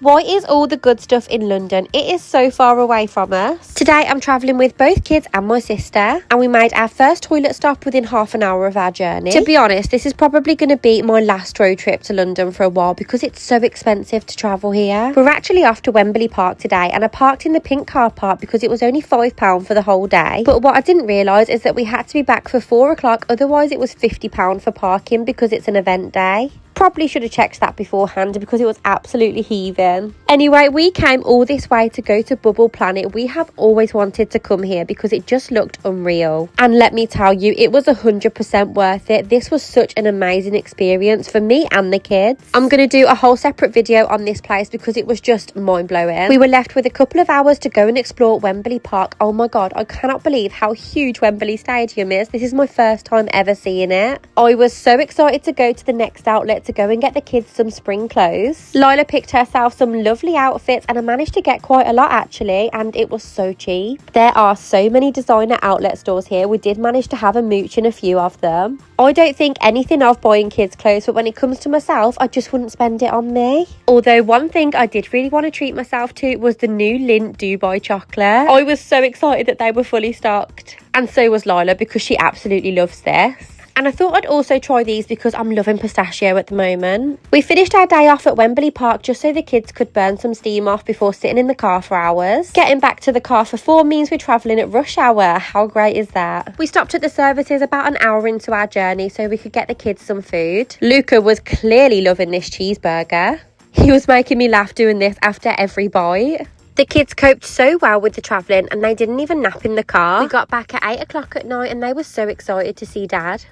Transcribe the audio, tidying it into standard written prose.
Why is all the good stuff in London? It is so far away from us. Today I'm travelling with both kids and my sister, and we made our first toilet stop within half an hour of our journey. To be honest, this is probably going to be my last road trip to London for a while because it's so expensive to travel here. We're actually off to Wembley Park today, and I parked in the pink car park because it was only £5 for the whole day. But what I didn't realise is that we had to be back for 4 o'clock, otherwise it was £50 for parking because it's an event day. Probably should have checked that beforehand because it was absolutely heaving. Anyway, we came all this way to go to Bubble Planet. We have always wanted to come here because it just looked unreal. And let me tell you, it was 100% worth it. This was such an amazing experience for me and the kids. I'm going to do a whole separate video on this place because it was just mind-blowing. We were left with a couple of hours to go and explore Wembley Park. Oh my god, I cannot believe how huge Wembley Stadium is. This is my first time ever seeing it. I was so excited to go to the next outlet to go and get the kids some spring clothes. Lila picked herself some lovely outfits, and I managed to get quite a lot actually, and it was so cheap. There are so many designer outlet stores here. We did manage to have a mooch in a few of them. I don't think anything of buying kids clothes, but when it comes to myself, I just wouldn't spend it on me. Although one thing I did really want to treat myself to was the new Lindt Dubai chocolate. I was so excited that they were fully stocked, and so was Lila because she absolutely loves this. And I thought I'd also try these because I'm loving pistachio at the moment. We finished our day off at Wembley Park just so the kids could burn some steam off before sitting in the car for hours. Getting back to the car for 4 means we're travelling at rush hour. How great is that? We stopped at the services about an hour into our journey so we could get the kids some food. Luca was clearly loving this cheeseburger. He was making me laugh doing this after every bite. The kids coped so well with the travelling and they didn't even nap in the car. We got back at 8 o'clock at night and they were so excited to see Dad.